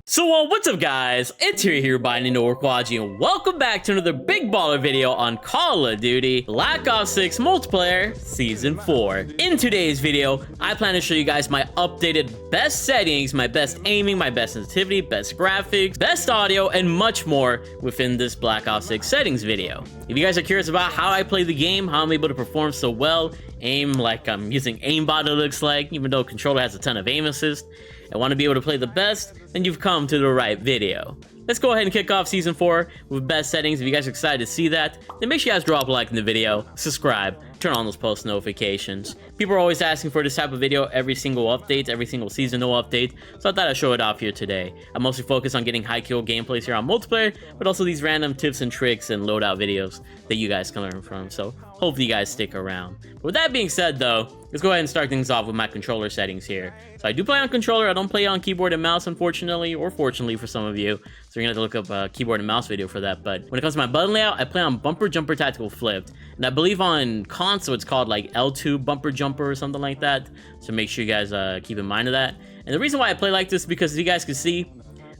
So what's up guys, it's here by Ninja and welcome back to another big baller video on Call of Duty Black Ops 6 Multiplayer Season 4. In today's video, I plan to show you guys my updated best settings, my best aiming, my best sensitivity, best graphics, best audio, and much more within this Black Ops 6 settings video. If you guys are curious about how I play the game, how I'm able to perform so well, aim like I'm using aimbot it looks like, even though controller has a ton of aim assist, and want to be able to play the best, then you've come to the right video. Let's go ahead and kick off Season 4 with best settings. If you guys are excited to see that, then make sure you guys drop a like in the video, subscribe, turn on those post notifications. People are always asking for this type of video every single update, every single seasonal update, so I thought I'd show it off here today. I'm mostly focused on getting high kill gameplays here on multiplayer, but also these random tips and tricks and loadout videos that you guys can learn from, so hopefully you guys stick around. But with that being said though, let's go ahead and start things off with my controller settings here. So I do play on controller, I don't play on keyboard and mouse unfortunately, or fortunately for some of you, so you're gonna have to look up a keyboard and mouse video for that. But when it comes to my button layout, I play on bumper jumper tactical flipped, and I believe on console it's called like L2 bumper jumper or something like that, so make sure you guys keep in mind of that. And the reason why I play like this is because as you guys can see,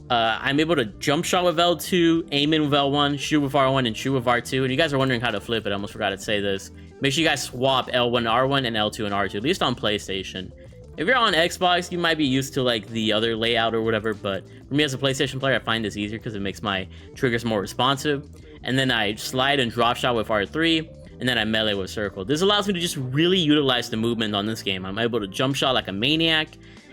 I'm able to jump shot with L2, aim in with L1, shoot with R1, and shoot with R2. And you guys are wondering how to flip it, I almost forgot to say this. Make sure you guys swap L1 R1 and L2 and R2, at least on PlayStation. If you're on Xbox, you might be used to like the other layout or whatever, but for me as a PlayStation player, I find this easier because it makes my triggers more responsive. And then I slide and drop shot with R3, and then I melee with circle. This allows me to just really utilize the movement on this game. I'm able to jump shot like a maniac,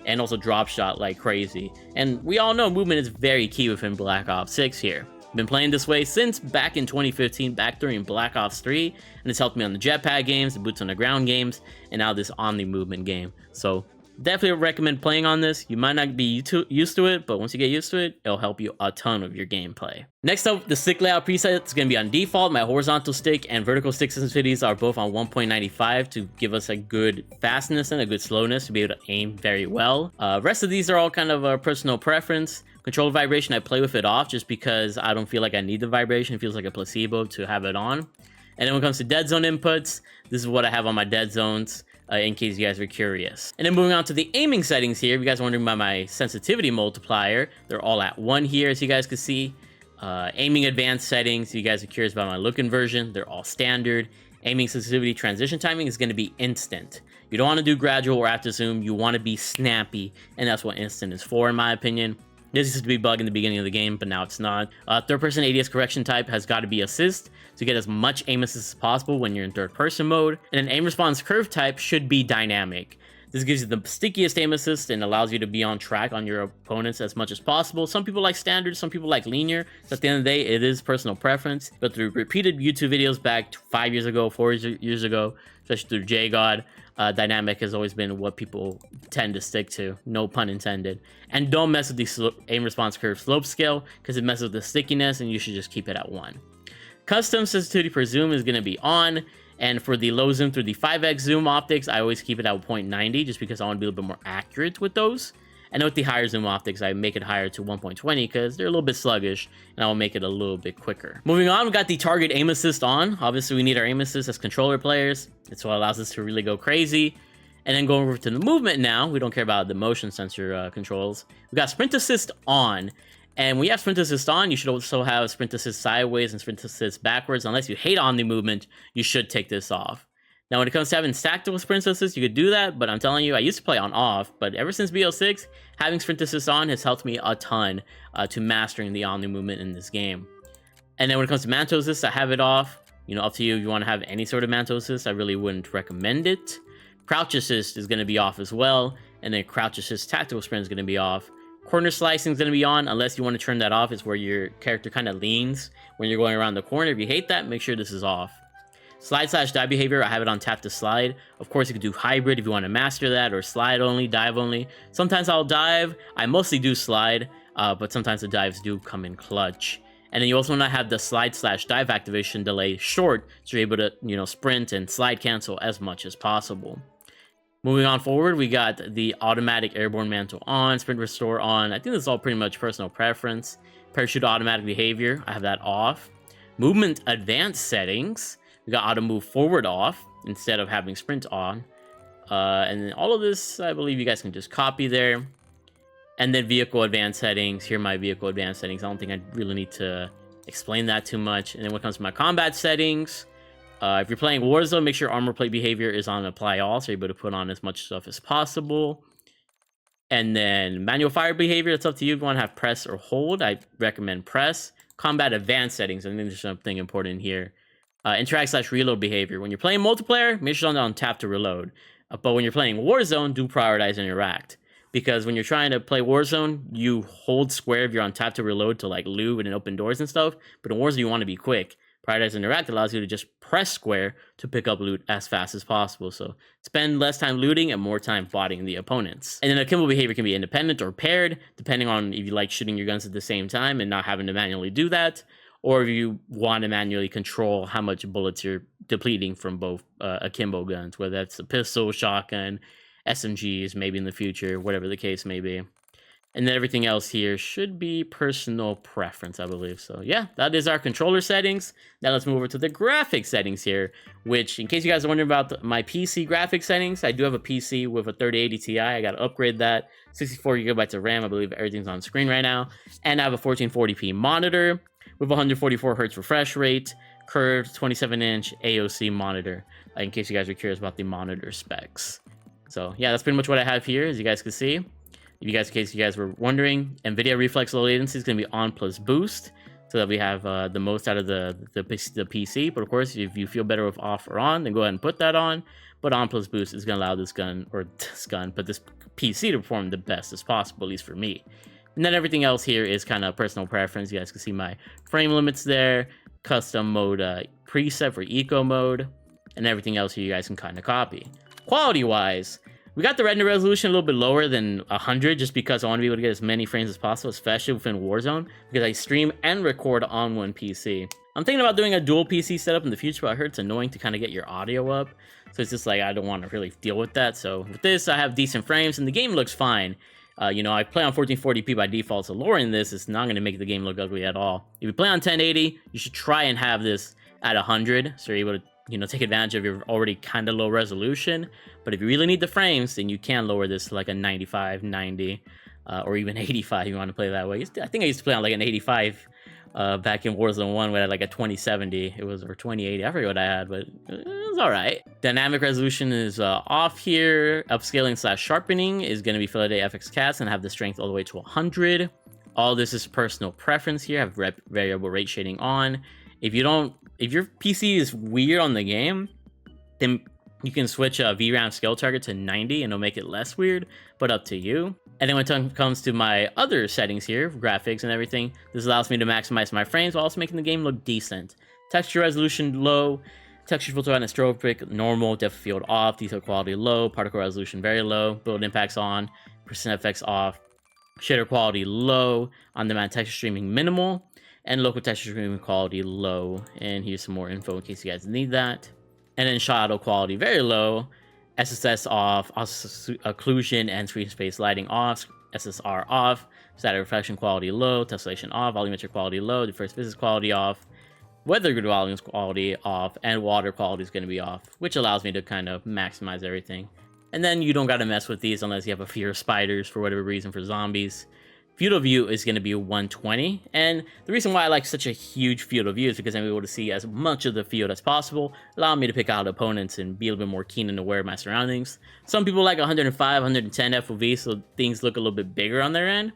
and also drop shot like crazy. And we all know movement is very key within Black Ops 6 here. Been playing this way since back in 2015, back during Black Ops 3, and it's helped me on the jetpack games, the boots on the ground games, and now this Omni movement game. So definitely recommend playing on this. You might not be used to it, but once you get used to it, it'll help you a ton with your gameplay. Next up, the stick layout preset is going to be on default. My horizontal stick and vertical stick sensitivities are both on 1.95 to give us a good fastness and a good slowness to be able to aim very well. Rest of these are all kind of a personal preference. Controller vibration, I play with it off just because I don't feel like I need the vibration. It feels like a placebo to have it on. And then when it comes to dead zone inputs, this is what I have on my dead zones. In case you guys are curious. And then moving on to the aiming settings here, if you guys are wondering about my sensitivity multiplier, they're all at 1 here, as you guys can see. Aiming advanced settings, if you guys are curious about my look inversion, they're all standard. Aiming sensitivity transition timing is going to be instant. You don't want to do gradual or after zoom, you want to be snappy, and that's what instant is for in my opinion. This used to be bug in the beginning of the game, but now it's not. Third-person ADS correction type has got to be assist to get as much aim assist as possible when you're in third-person mode. And an aim response curve type should be dynamic. This gives you the stickiest aim assist and allows you to be on track on your opponents as much as possible. Some people like standard, some people like linear. So at the end of the day, it is personal preference. But through repeated YouTube videos back 5 years ago, 4 years ago, especially through JGod, dynamic has always been what people tend to stick to, no pun intended. And don't mess with the aim response curve slope scale because it messes with the stickiness, and you should just keep it at 1. Custom sensitivity per zoom is going to be on, and for the low zoom through the 5x zoom optics, I always keep it at 0.90 just because I want to be a little bit more accurate with those. And with the higher zoom optics, I make it higher to 1.20 because they're a little bit sluggish, and I will make it a little bit quicker. Moving on, we got the target aim assist on. Obviously, we need our aim assist as controller players. It's what allows us to really go crazy. And then going over to the movement now, we don't care about the motion sensor controls. We got sprint assist on. And when you have sprint assist on, you should also have sprint assist sideways and sprint assist backwards. Unless you hate Omni movement, you should take this off. Now, when it comes to having stacked with sprint assist, you could do that, but I'm telling you, I used to play on off, but ever since BO6, having sprint assist on has helped me a ton to mastering the Omni movement in this game. And then when it comes to manto assist, I have it off. You know, up to you if you want to have any sort of manto assist. I really wouldn't recommend it. Crouch assist is going to be off as well, and then crouch assist tactical sprint is going to be off. Corner slicing is going to be on, unless you want to turn that off. It's where your character kind of leans when you're going around the corner. If you hate that, make sure this is off. Slide/dive behavior, I have it on tap to slide. Of course, you could do hybrid if you want to master that, or slide only, dive only. Sometimes I'll dive. I mostly do slide, but sometimes the dives do come in clutch. And then you also want to have the slide/dive activation delay short, so you're able to, you know, sprint and slide cancel as much as possible. Moving on forward, we got the automatic airborne mantle on, sprint restore on. I think this is all pretty much personal preference. Parachute automatic behavior, I have that off. Movement advanced settings, we got auto move forward off instead of having sprint on. And then all of this, I believe you guys can just copy there. And then vehicle advanced settings. Here are my vehicle advanced settings. I don't think I really need to explain that too much. And then when it comes to my combat settings, if you're playing Warzone, make sure armor plate behavior is on apply all, so you're able to put on as much stuff as possible. And then manual fire behavior, it's up to you if you want to have press or hold. I recommend press. Combat advanced settings, I think there's something important here. Interact/reload behavior. When you're playing multiplayer, make sure it's on tap to reload. But when you're playing Warzone, do prioritize interact. Because when you're trying to play Warzone, you hold square if you're on tap to reload to like loot and open doors and stuff. But in Warzone, you want to be quick. Prioritize interact allows you to just press square to pick up loot as fast as possible. So spend less time looting and more time botting the opponents. And then akimbo behavior can be independent or paired, depending on if you like shooting your guns at the same time and not having to manually do that, or if you want to manually control how much bullets you're depleting from both akimbo guns, whether that's a pistol, shotgun, SMGs, maybe in the future, whatever the case may be. And then everything else here should be personal preference, I believe. So yeah, that is our controller settings. Now let's move over to the graphics settings here, which in case you guys are wondering about my PC graphics settings, I do have a PC with a 3080 Ti. I got to upgrade that. 64 gigabytes of RAM. I believe everything's on screen right now. And I have a 1440p monitor with 144 hertz refresh rate, curved 27-inch AOC monitor, in case you guys are curious about the monitor specs. So yeah, that's pretty much what I have here, as you guys can see. In case you guys were wondering, NVIDIA reflex low latency is going to be on plus boost, so that we have the most out of the PC. But of course, if you feel better with off or on, then go ahead and put that on. But on plus boost is going to allow this PC to perform the best as possible, at least for me. And then everything else here is kind of personal preference. You guys can see my frame limits there, custom mode preset for eco mode, and everything else here you guys can kind of copy. Quality-wise, we got the render resolution a little bit lower than 100 just because I want to be able to get as many frames as possible, especially within Warzone, because I stream and record on one PC. I'm thinking about doing a dual PC setup in the future, but I heard it's annoying to kind of get your audio up. So it's just like, I don't want to really deal with that. So with this, I have decent frames and the game looks fine. You know, I play on 1440p by default, so lowering this is not going to make the game look ugly at all. If you play on 1080, you should try and have this at 100, so you're able to, you know, take advantage of your already kind of low resolution. But if you really need the frames, then you can lower this to like a 95, 90, or even 85 if you want to play that way. I think I used to play on like an 85 back in Warzone 1 with like a 2070. It was, or 2080. I forget what I had, but it was all right. Dynamic resolution is off here. Upscaling / sharpening is going to be Filet FX Cast and have the strength all the way to 100. All this is personal preference here. I have variable rate shading on. If your PC is weird on the game, then you can switch a VRAM scale target to 90 and it'll make it less weird, but up to you. And then when it comes to my other settings here, graphics and everything, this allows me to maximize my frames while also making the game look decent. Texture resolution low, texture filter anisotropic normal, depth of field off, detail quality low, particle resolution very low, build impacts on, percent effects off, shader quality low, on-demand texture streaming minimal, and local texture streaming quality low. And here's some more info in case you guys need that. And then shadow quality very low, SSS off, occlusion and screen space lighting off, SSR off, shadow reflection quality low, tessellation off, volumetric quality low, diffuse physics quality off, weather grid volumes quality off, and water quality is going to be off, which allows me to kind of maximize everything. And then you don't got to mess with these unless you have a fear of spiders for whatever reason for zombies. Field of view is going to be 120, and the reason why I like such a huge field of view is because I'm able to see as much of the field as possible, allowing me to pick out opponents and be a little bit more keen and aware of my surroundings. Some people like 105, 110 FOV, so things look a little bit bigger on their end,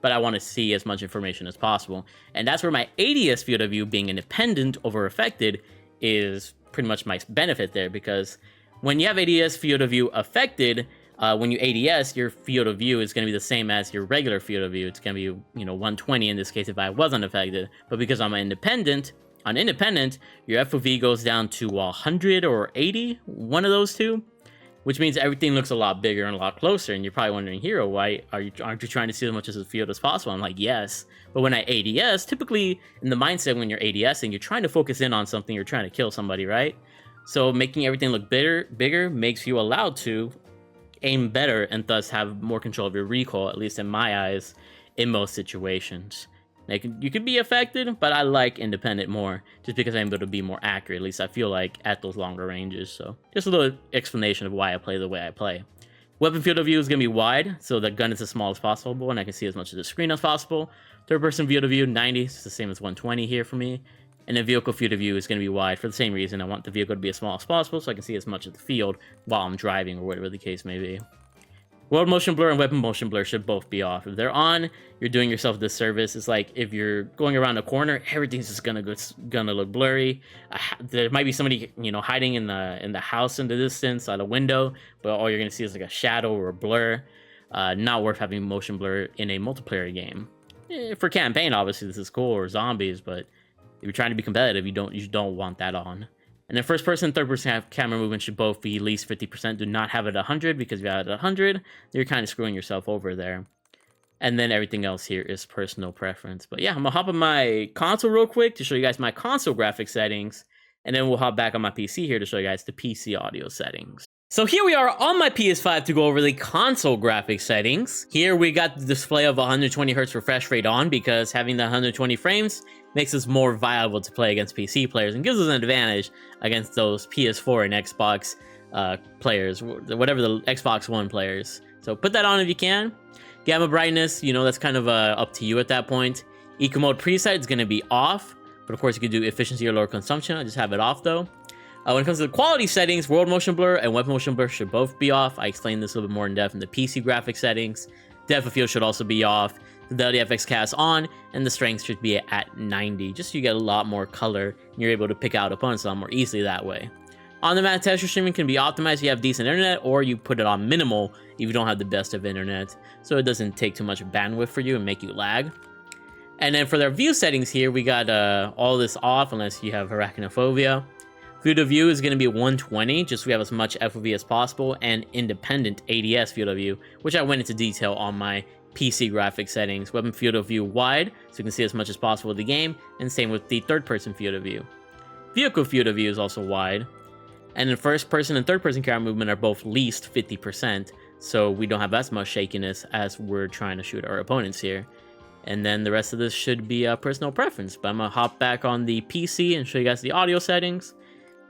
but I want to see as much information as possible. And that's where my ADS field of view being independent over affected is pretty much my benefit there, because when you have ADS field of view affected, when you ADS, your field of view is going to be the same as your regular field of view. It's going to be, you know, 120 in this case if I wasn't affected. But because I'm independent, your FOV goes down to 100 or 80, one of those two, which means everything looks a lot bigger and a lot closer. And you're probably wondering, Hero, why aren't you trying to see as much as the field as possible? I'm like, yes. But when I ADS, typically in the mindset when you're ADSing, you're trying to focus in on something, you're trying to kill somebody, right? So making everything look bigger makes you allowed to aim better and thus have more control of your recoil, at least in my eyes, in most situations. You could be affected, but I like independent more just because I'm able to be more accurate, at least I feel like, at those longer ranges. So just a little explanation of why I play the way I play. Weapon field of view is going to be wide, so the gun is as small as possible, and I can see as much of the screen as possible. Third person field of view, 90, it's the same as 120 here for me. And then vehicle field of view is going to be wide for the same reason. I want the vehicle to be as small as possible, so I can see as much of the field while I'm driving, or whatever the case may be. World motion blur and weapon motion blur should both be off. If they're on, you're doing yourself a disservice. It's like if you're going around a corner, everything's just gonna look blurry. There might be somebody, you know, hiding in the house in the distance out a window, but all you're gonna see is like a shadow or a blur. Not worth having motion blur in a multiplayer game. For campaign, obviously this is cool, or zombies, but if you're trying to be competitive, you don't want that on. And then first person, third person camera movement should both be at least 50%. Do not have it 100, because if you have it 100, you're kind of screwing yourself over there. And then everything else here is personal preference. But yeah, I'm gonna hop on my console real quick to show you guys my console graphic settings, and then we'll hop back on my PC here to show you guys the PC audio settings. So here we are on my PS5 to go over the console graphic settings. Here we got the display of 120Hz refresh rate on, because having the 120 frames makes us more viable to play against PC players and gives us an advantage against those PS4 and Xbox players, whatever the Xbox One players. So put that on if you can. Gamma brightness, you know, that's kind of up to you at that point. Eco mode preset is going to be off, but of course you can do efficiency or lower consumption. I just have it off though. When it comes to the quality settings, world motion blur and weapon motion blur should both be off. I explained this a little bit more in depth in the PC graphic settings. Depth of field should also be off. Fidelity FX cast on, and the strength should be at 90, just so you get a lot more color and you're able to pick out opponents a lot more easily that way. On-demand texture streaming can be optimized if you have decent internet, or you put it on minimal if you don't have the best of internet, so it doesn't take too much bandwidth for you and make you lag. And then for their view settings here, we got all this off unless you have arachnophobia. Field of view is going to be 120, just so we have as much FOV as possible, and independent ADS field of view, which I went into detail on my PC graphic settings. Weapon field of view wide, so you can see as much as possible of the game, and same with the third person field of view. Vehicle field of view is also wide, and then first person and third person camera movement are both least 50%, so we don't have as much shakiness as we're trying to shoot our opponents here. And then the rest of this should be personal preference, but I'm gonna hop back on the PC and show you guys the audio settings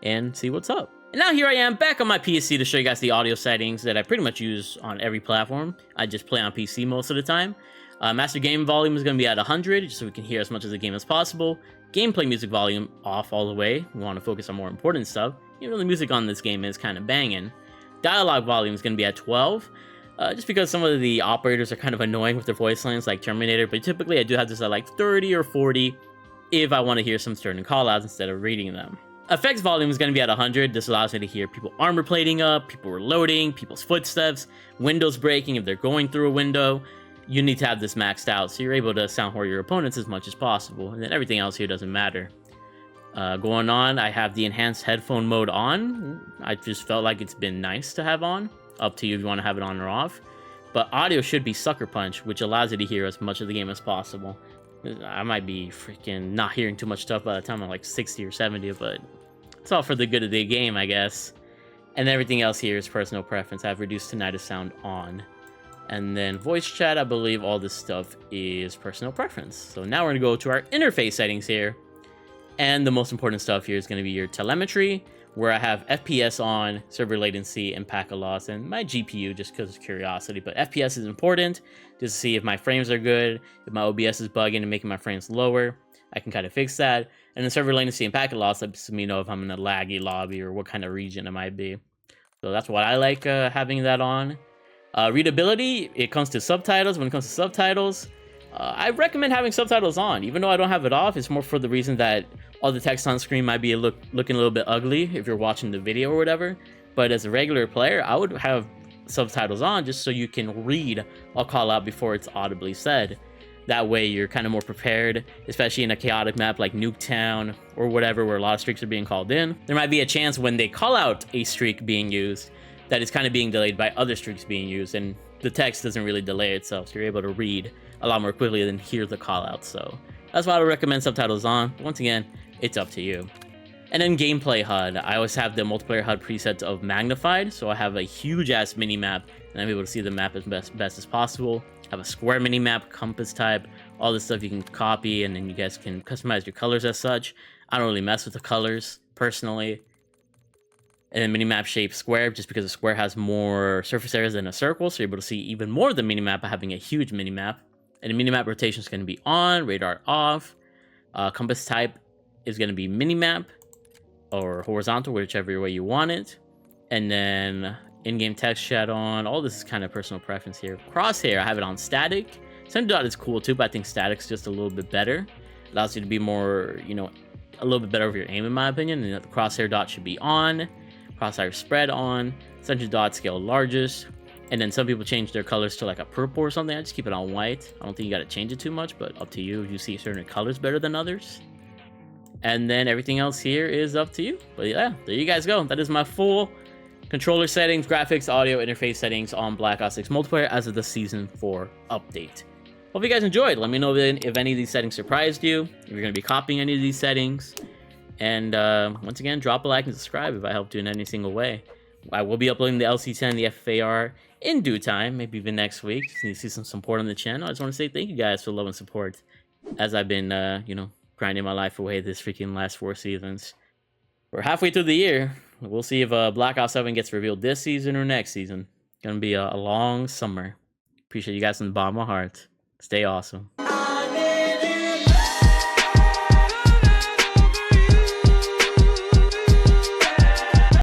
and see what's up. And now here I am back on my PC to show you guys the audio settings that I pretty much use on every platform. I just play on PC most of the time. Master game volume is going to be at 100, just so we can hear as much of the game as possible. Gameplay music volume off all the way. We want to focus on more important stuff. Even though the music on this game is kind of banging. Dialogue volume is going to be at 12. Just because some of the operators are kind of annoying with their voice lines like Terminator, but typically I do have this at like 30 or 40 if I want to hear some certain callouts instead of reading them. Effects volume is going to be at 100. This allows me to hear people armor plating up, people reloading, people's footsteps, windows breaking if they're going through a window. You need to have this maxed out so you're able to sound whore your opponents as much as possible, and then everything else here doesn't matter. Going on, I have the enhanced headphone mode on. I just felt like it's been nice to have on. Up to you if you want to have it on or off. But audio should be Sucker Punch, which allows you to hear as much of the game as possible. I might be freaking not hearing too much stuff by the time I'm like 60 or 70, but it's all for the good of the game, I guess. And everything else here is personal preference. I've reduced tinnitus sound on. And then voice chat, I believe all this stuff is personal preference. So now we're going to go to our interface settings here. And the most important stuff here is going to be your telemetry, where I have FPS on, server latency, and packet loss, and my GPU just because of curiosity. But FPS is important just to see if my frames are good, if my OBS is bugging and making my frames lower. I can kind of fix that. And then server latency and packet loss lets me know if I'm in a laggy lobby or what kind of region it might be. So that's what I like having that on. Readability, it comes to subtitles. When it comes to subtitles, I recommend having subtitles on. Even though I don't have it off, it's more for the reason that all the text on screen might be looking a little bit ugly if you're watching the video or whatever. But as a regular player, I would have subtitles on just so you can read a call out before it's audibly said. That way you're kind of more prepared, especially in a chaotic map like Nuketown or whatever where a lot of streaks are being called in. There might be a chance when they call out a streak being used that it's kind of being delayed by other streaks being used, and the text doesn't really delay itself, so you're able to read a lot more quickly than hear the call out. So that's why I would recommend subtitles on. Once again, it's up to you. And then gameplay HUD. I always have the multiplayer HUD preset of magnified, so I have a huge ass mini map and I'm able to see the map as best as possible. I have a square mini map, compass type, all this stuff you can copy, and then you guys can customize your colors as such. I don't really mess with the colors personally. And then minimap shape square, just because a square has more surface areas than a circle, so you're able to see even more of the minimap by having a huge minimap. And the minimap rotation is going to be on, radar off. Compass type is going to be minimap or horizontal, whichever way you want it. And then in-game text chat on. All this is kind of personal preference here. Crosshair, I have it on static. Center dot is cool too, but I think static's just a little bit better. Allows you to be more, you know, a little bit better over your aim, in my opinion. And the crosshair dot should be on. Crosshair spread on. Center dot scale largest. And then some people change their colors to like a purple or something. I just keep it on white. I don't think you got to change it too much, but up to you if you see certain colors better than others. And then everything else here is up to you. But yeah, there you guys go. That is my full controller settings, graphics, audio, interface settings on Black Ops 6 multiplayer as of the Season 4 update. Hope you guys enjoyed. Let me know if any of these settings surprised you, if you're going to be copying any of these settings. And once again, drop a like and subscribe if I helped you in any single way. I will be uploading the LC10 and the FAR in due time, maybe even next week. Just need to see some support on the channel. I just want to say thank you guys for love and support as I've been, you know, grinding my life away this freaking last 4 seasons. We're halfway through the year. We'll see if Black Ops 7 gets revealed this season or next season. Gonna be a long summer. Appreciate you guys from the bottom of my heart. Stay awesome.